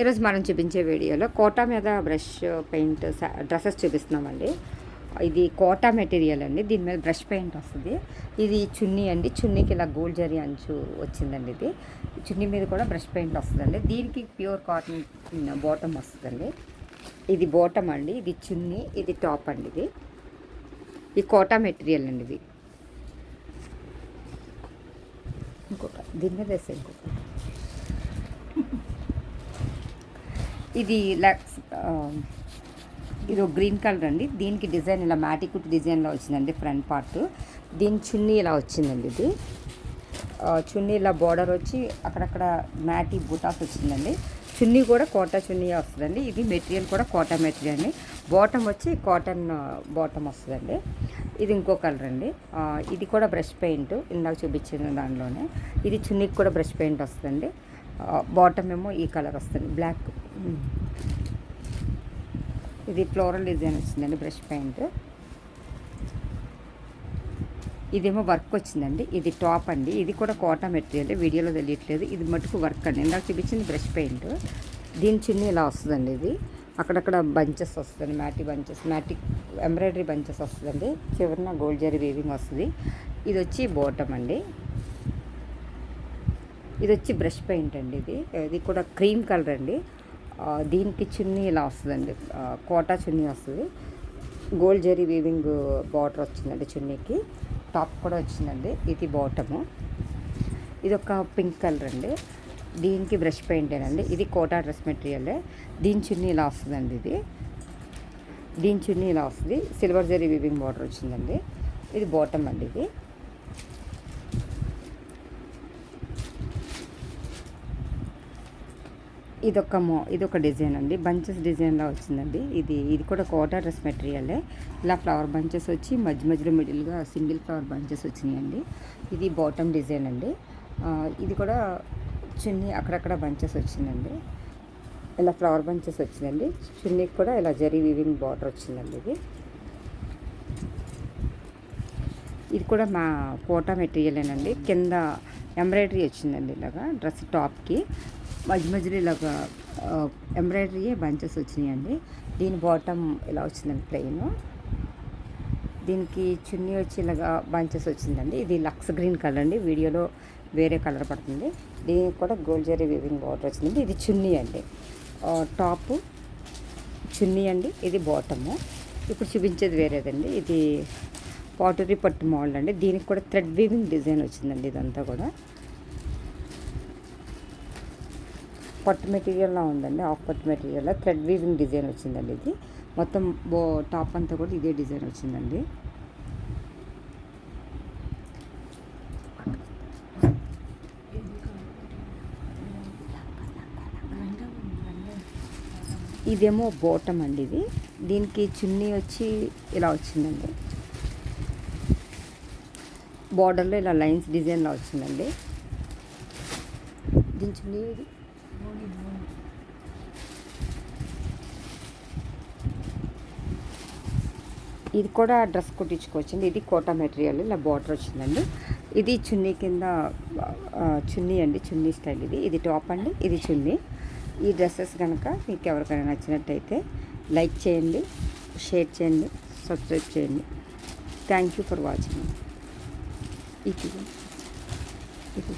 ఈరోజు మనం చూపించే వీడియోలో కోటా మీద బ్రష్ పెయింట్ డ్రెస్సెస్ చూపిస్తున్నామండి. ఇది కోటా మెటీరియల్ అండి. దీని మీద బ్రష్ పెయింట్ వస్తుంది. ఇది చున్నీ అండి. చున్నీకి ఇలా గోల్డ్ జరీ అంచు వచ్చిందండి. ఇది చున్నీ మీద కూడా బ్రష్ పెయింట్ వస్తుందండి. దీనికి ప్యూర్ కాటన్ బాటమ్ వస్తుందండి. ఇది బాటమ్ అండి. ఇది చున్నీ, ఇది టాప్ అండి. ఇది కోటా మెటీరియల్ అండి. ఇది ఇంకొక దీని మీద వేస్తే ఇంకొక ఇది ఇది ఒక గ్రీన్ కలర్ అండి. దీనికి డిజైన్ ఇలా మ్యాటికుట్ డిజైన్లో వచ్చిందండి. ఫ్రంట్ పార్ట్ దీని చున్నీ ఇలా వచ్చిందండి. ఇది చున్నీ ఇలా బార్డర్ వచ్చి అక్కడక్కడ మ్యాటి బుటాస్ వచ్చిందండి. చున్నీ కూడా కోటా చున్నీ వస్తుందండి. ఇది మెటీరియల్ కూడా కోటా మెటీరియల్ అండి. బాటమ్ వచ్చి కాటన్ బాటమ్ వస్తుందండి. ఇది ఇంకో కలర్ అండి. ఇది కూడా బ్రష్ పెయింట్ ఇందాక చూపించిన దానిలోనే. ఇది చున్నీకి కూడా బ్రష్ పెయింట్ వస్తుందండి. బాటమ్ ఏమో ఈ కలర్ వస్తుంది, బ్లాక్. ఇది ఫ్లోరల్ డిజైన్ వచ్చిందండి బ్రష్ పెయింట్. ఇదేమో వర్క్ వచ్చిందండి. ఇది టాప్ అండి. ఇది కూడా కోటా మెటీరియల్, వీడియోలో తెలియట్లేదు. ఇది మటుకు వర్క్ అండి. ఇందాక చూపించింది బ్రష్ పెయింట్. దీని చున్నీ ఇలా వస్తుందండి. ఇది అక్కడక్కడ బంచెస్ వస్తుంది, మ్యాటిక్ ఎంబ్రాయిడరీ బంచెస్ వస్తుందండి. చివరిన గోల్డ్ జరీ వీవింగ్ వస్తుంది. ఇది వచ్చి బాటమ్ అండి. ఇది వచ్చి బ్రష్ పెయింట్ అండి. ఇది కూడా క్రీమ్ కలర్ అండి. దీనికి చున్నీ ఇలా వస్తుందండి. కోటా చున్నీ వస్తుంది. గోల్డ్ జరీ వీవింగ్ బార్డర్ వచ్చిందండి చున్నీకి. టాప్ కూడా వచ్చిందండి. ఇది బాటము. ఇది ఒక పింక్ కలర్ అండి. దీనికి బ్రష్ పెయింటేనండి. ఇది కోటా డ్రెస్ మెటీరియలే. దీని చున్నీ ఇలా వస్తుందండి. దీని చున్నీ ఇలా వస్తుంది. సిల్వర్ జరీ వీవింగ్ బార్డర్ వచ్చిందండి. ఇది బాటమ్ అండి. ఇదొక డిజైన్ అండి. బంచెస్ డిజైన్లో వచ్చిందండి. ఇది కూడా కోటా డ్రెస్ మెటీరియలే. ఇలా ఫ్లవర్ బంచెస్ వచ్చి మధ్యలో మిడిల్గా సింగిల్ ఫ్లవర్ బంచెస్ వచ్చినాయండి. ఇది బాటమ్ డిజైన్ అండి. ఇది కూడా చున్నీ అక్కడక్కడ బంచెస్ వచ్చిందండి. ఇలా ఫ్లవర్ బంచెస్ వచ్చిందండి. చున్నీకి కూడా ఇలా జరీ వీవింగ్ బార్డర్ వచ్చిందండి. ఇది కూడా మా కోటా మెటీరియలేనండి. కింద ఎంబ్రాయిడరీ వచ్చిందండి. ఇలాగా డ్రెస్ టాప్కి మధ్యలో ఇలాగా ఎంబ్రాయిడరీ బంచెస్ వచ్చినాయండి. దీని బాటమ్ ఇలా వచ్చిందండి ప్లెయిన్. దీనికి చున్నీ వచ్చి ఇలాగా బంచెస్ వచ్చిందండి. ఇది లక్స్ గ్రీన్ కలర్ అండి. వీడియోలో వేరే కలర్ పడుతుంది. దీనికి కూడా గోల్డ్ జరీ వీవింగ్ బార్డర్ వచ్చిందండి. ఇది చున్నీ అండి. టాపు చున్నీ అండి. ఇది బాటము. ఇప్పుడు చూపించేది వేరేదండి. ఇది పాటరీ పట్టు మోడల్ అండి. దీనికి కూడా థ్రెడ్ వీవింగ్ డిజైన్ వచ్చిందండి. ఇదంతా కూడా పట్టు మెటీరియల్లా ఉందండి. హాఫ్ పట్టు మెటీరియల్ థ్రెడ్ వీవింగ్ డిజైన్ వచ్చిందండి. ఇది మొత్తం టాప్ అంతా కూడా ఇదే డిజైన్ వచ్చిందండి. ఇదేమో బాటమ్ అండి. దీనికి చున్నీ వచ్చి ఇలా వచ్చిందండి. బార్డర్లో ఇలా లైన్స్ డిజైన్లో వచ్చిందండి. దీని చున్నీ ఇది కూడా డ్రెస్ కుట్టించుకోవచ్చండి. ఇది కోటా మెటీరియల్ ఇలా బార్డర్ వచ్చిందండి. ఇది చున్నీ కింద చున్నీ అండి. చున్నీ స్టైల్ ఇది టాప్ అండి. ఇది చున్నీ. ఈ డ్రెస్సెస్ కనుక మీకు ఎవరికైనా నచ్చినట్టయితే లైక్ చేయండి, షేర్ చేయండి, సబ్స్క్రైబ్ చేయండి. Thank you for watching. ఇది ఇది